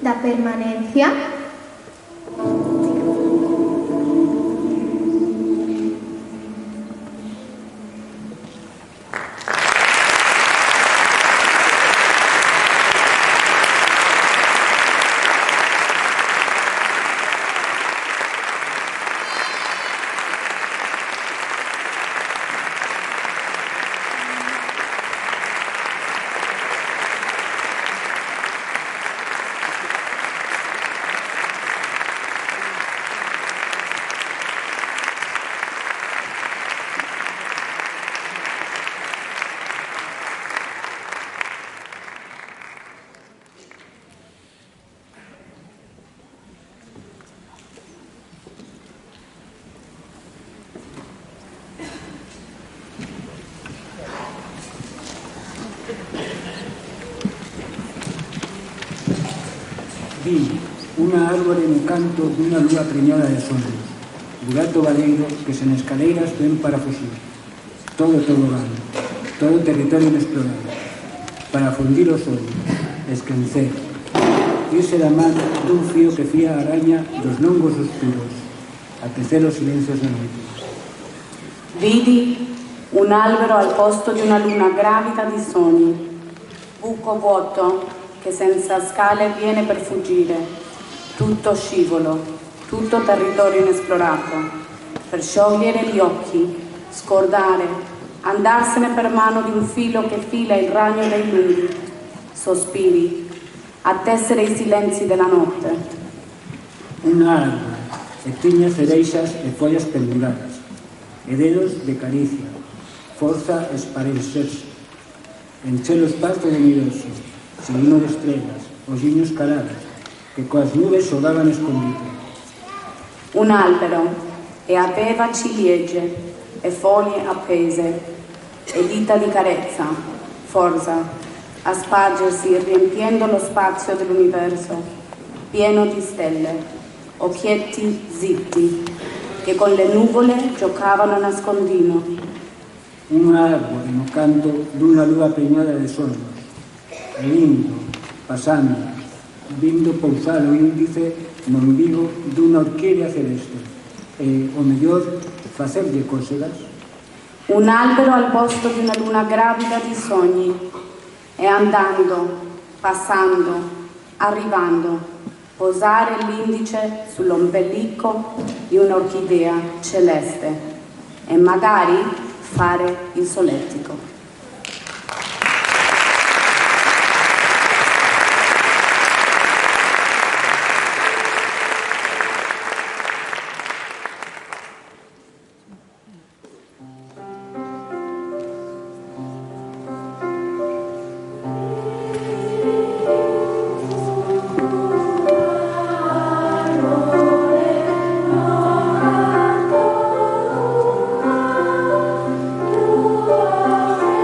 Da permanencia. Aquí, unha árbore no canto dunha lúa preñada de sol. Burato valeiro que sen escaleiras ven para fuxir. Todo gano, todo territorio inexplorado. Para fundir o sol, esquencer. Irse da man dun fío que fía a araña dos longos oscuros. Atecer os silencios da noite. Vidi un albero al posto di una luna gravida di sogni, buco vuoto che senza scale viene per fuggire, tutto scivolo, tutto territorio inesplorato, per sciogliere gli occhi, scordare, andarsene per mano di un filo che fila il ragno dei lunghi, sospiri, attessere i silenzi della notte. Un árbol, e tiña cereixas e follas penduradas, e dedos de caricia, forza esparecerse, encher o espazo de miroso, seguino de estrelas, olliños calados, che coas nubes xogaban escondite. Un albero, e aveva ciliegie, e foglie appese, e dita di carezza, forza, a spargersi riempiendo lo spazio dell'universo, pieno di stelle, occhietti zitti, che con le nuvole giocavano a nascondino. Un árbore no canto dunha lúa preñada de sonos, e indo, pasando, vindo pousar o índice no embigo dunha orquídea celeste, e, o mellor, facerlle cósegas. Un albero al posto di una luna gravida di sogni, e andando, passando, arrivando, posare l'indice sull'ombelico di un'orchidea celeste e magari fare il solletico. Oh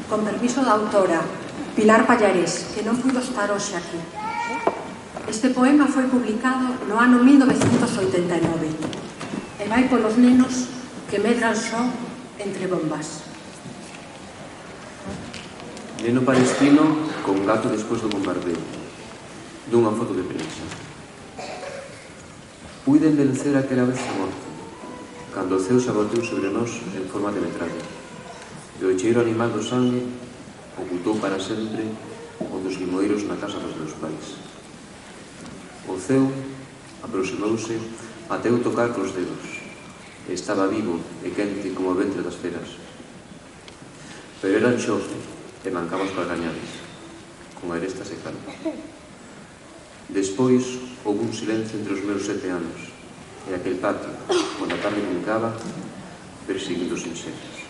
con permiso da autora, Pilar Pallarés, que non puido estar hoxe aquí. Este poema foi publicado no ano 1989 e vai polos nenos que medran só entre bombas. Neno palestino con gato despois do bombardeo, dunha foto de prensa. Puiden vencer aquela vez a morte, cando o ceo se abateu sobre nós en forma de metralla, e o cheiro animal do sangue ocultou para sempre o dos limoeiros na casa dos meus pais. O ceo aproximouse até o tocar cos dedos, e estaba vivo e quente como o ventre das feras. Pero era enxofre e mancaba os calcañares, con arestas e calma. Despois, houve un silencio entre os meus 7 anos e aquel patio, onde a tarde brincaba, perseguindo os insectos.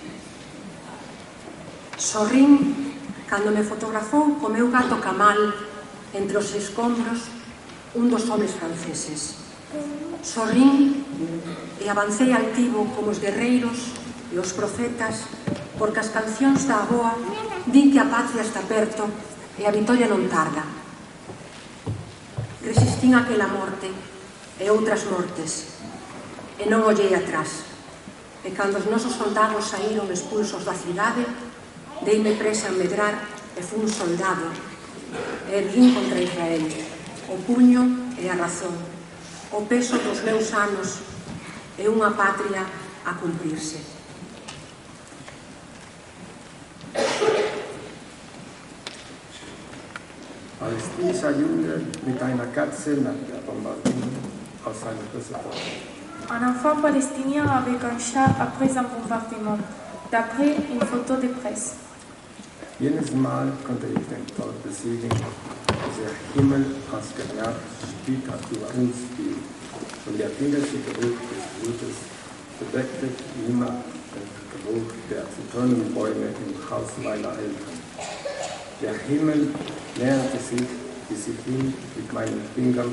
Sorrín cando me fotografou co meu gato Kamal entre os escombros un dos homes franceses. Sorrín e avancei altivo como os guerreiros e os profetas, porque as cancións da aboa din que a patria está perto e a vitoria non tarda. Resistín aquela morte e outras mortes e non ollei atrás. E cando os nosos soldados saíron expulsos da cidade, deime presa a medrar e fui un soldado e erguín contra Israel o puño e a razón, o peso dos meus anos e unha patria a cumprirse. Palästinischer Junge mit einer Katze nach der Bombardierung aus seiner Pressetasche. Un enfant palestinien avec un chat après un bombardement, d'après une photo de presse. Jedes Mal konnte ich den Tod besiegen. Der Himmel aus Gnade stieg über uns fiel. Und der kindliche Geruch des Blutes bedeckte immer den Geruch der Zitronenbäume im Haus meiner Eltern. Der Himmel näherte sich, bis ich ihn mit meinen Fingern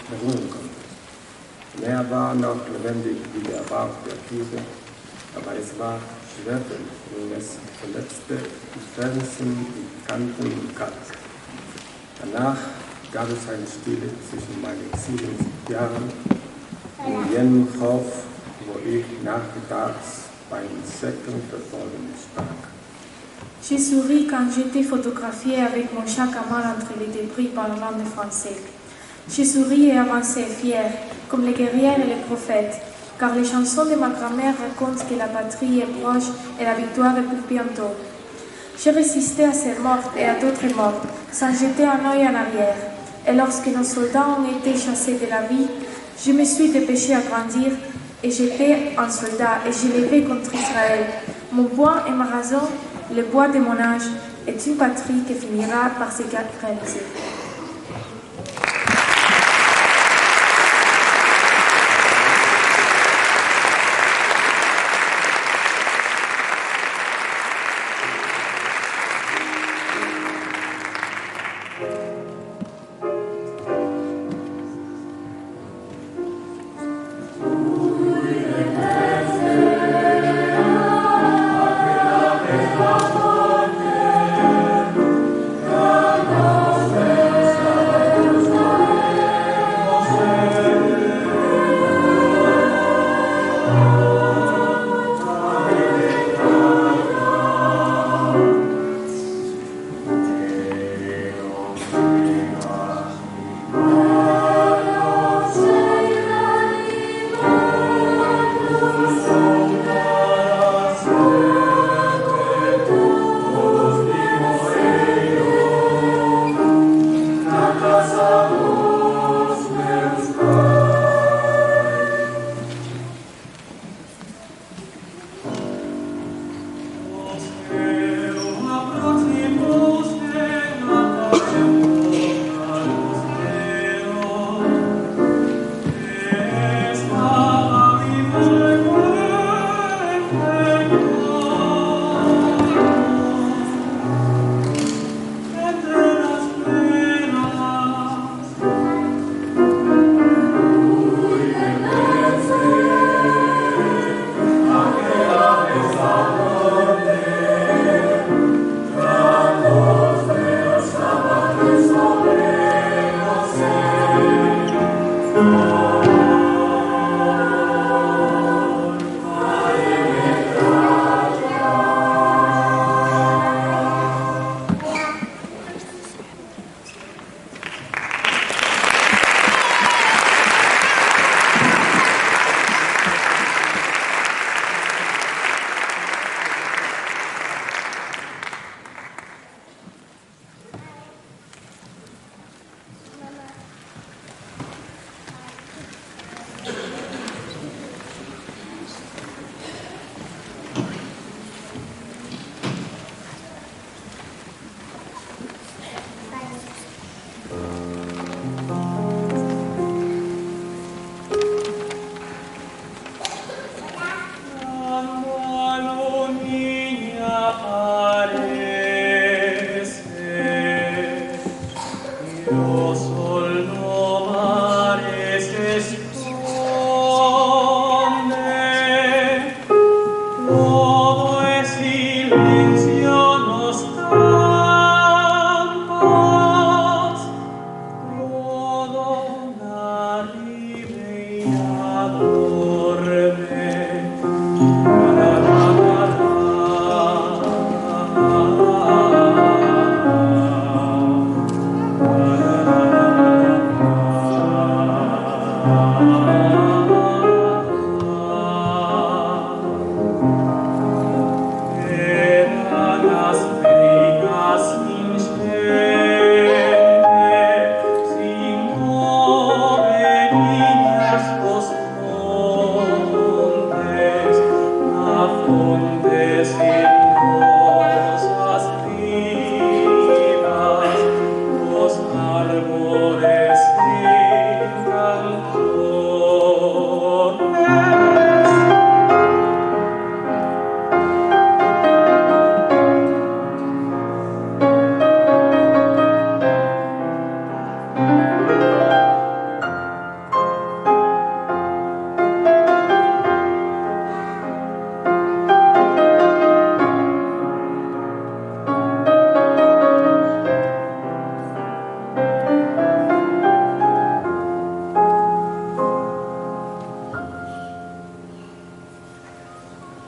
berühren konnte. Er war noch lebendig wie der Bauch der Tiere, aber es war schwerfällig und es verletzte die Felsen, die Kanten und Kalk. Danach gab es eine Stille zwischen meinen 7 Jahren und jenem Hof, wo ich nachmittags bei Insekten verfolgen stark. J'ai souri quand j'étais photographiée avec mon chat Kamal entre les débris parlant de français. J'ai souri et avancé fière, comme les guerrières et les prophètes, car les chansons de ma grand-mère racontent que la patrie est proche et la victoire est pour bientôt. J'ai résisté à ces morts et à d'autres morts, sans jeter un œil en arrière. Et lorsque nos soldats ont été chassés de la vie, je me suis dépêchée à grandir et j'étais un soldat et j'ai levé contre Israël. Mon bois et ma raison, le bois de mon âge, est une patrie qui finira par se réaliser. Amen.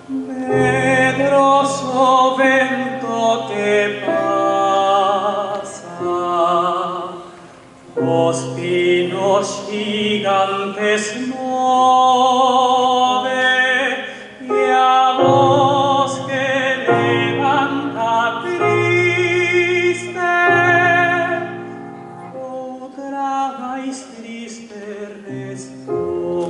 Medroso vento te pasa, os pinos gigantes mueve, y a vos que levanta triste, otra vais triste responde.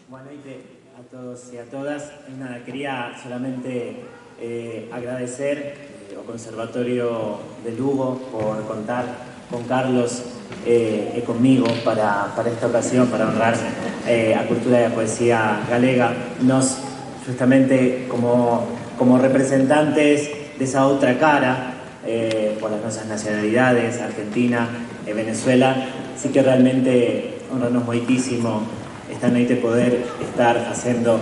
Buenas noches a todos y a todas. Nada, quería solamente agradecer al Conservatorio de Lugo por contar con Carlos y conmigo para esta ocasión, para honrar a cultura y a poesía galega. Nos, justamente como representantes de esa otra cara, por las nuestras nacionalidades, Argentina y Venezuela, sí que realmente honrarnos muchísimo esta noche poder estar haciendo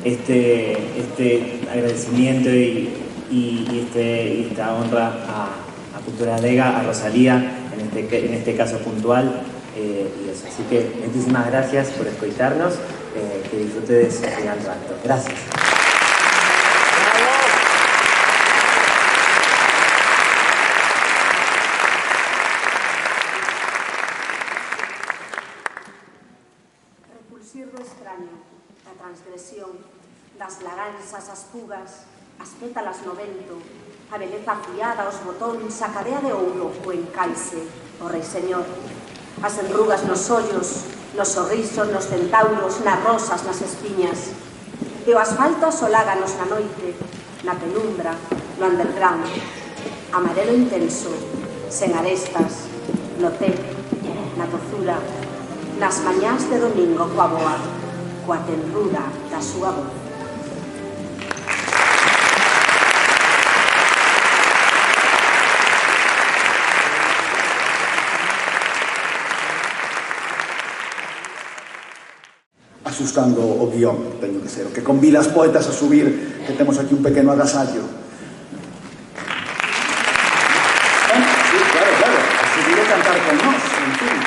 este agradecimiento y esta honra a cultura galega, a Rosalía, en este caso puntual. Y eso. Así que muchísimas gracias por escucharnos, que disfrutéis de gran rato. Gracias. Do extraño, da transgresión, das laranxas, as pugas, as pétalas no vento, a beleza afiada, os botóns, a cadea de ouro, o encaixe, o rei señor, as enrugas nos ollos, nos sorrisos, nos centauros, nas rosas, nas espiñas, e o asfalto asoláganos na noite, na penumbra, no underground, amarelo intenso, sen arestas, no té, na tozura, nas mañás de domingo coa boa, coa tenrura da súa voz. Asustando o guión, teño que ser, o que convida as poetas a subir, que temos aquí un pequeno agasallo. Sí, claro, a subir e cantar con nós, en fin.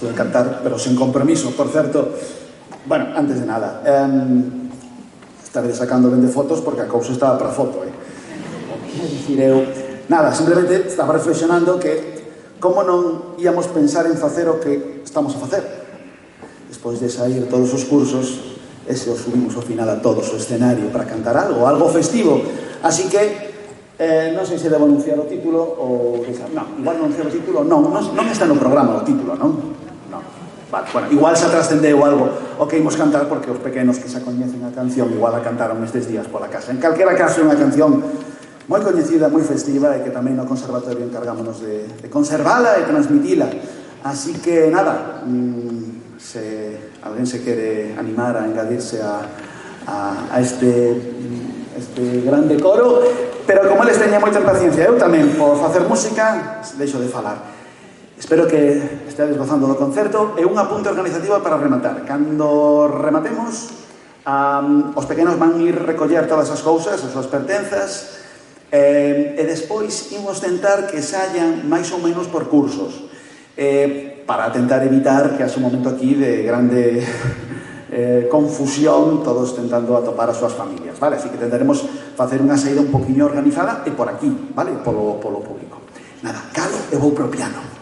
isto de cantar, pero sen compromiso, por certo. Bueno, antes de nada, estaré sacando ben de fotos porque a cousa estaba para foto, Quero dicir eu, nada, simplemente estaba reflexionando que como non íamos pensar en facer o que estamos a facer. Despois de sair todos os cursos, ese os subimos ao final a todos o escenario para cantar algo festivo. Así que, non sei se debo anunciar o título ou... Non, igual non anunciar o título, non está no programa o título, non? Vale, bueno, igual se trascendeu algo o que imos cantar porque os pequenos que xa coñecen a canción igual a cantaron estes días pola casa. En calquera caso, é unha canción moi coñecida, moi festiva e que tamén no conservatorio encargámonos de conservala e transmitila. Así que, nada, se alguén se quere animar a engadirse a este grande coro, pero como eles teñen moita impaciencia, eu tamén, por facer música, deixo de falar. Espero que estedes gozando do concerto e un apunte organizativo para rematar. Cando rematemos, os pequenos van ir recoller todas as cousas, as súas pertenzas, e despois imos tentar que saian máis ou menos por cursos, para tentar evitar que haxe un momento aquí de grande confusión, todos tentando atopar as súas familias, vale? Así que tentaremos facer unha saída un poquinho organizada e por aquí, vale? Polo público. Nada, calo e vou pro piano.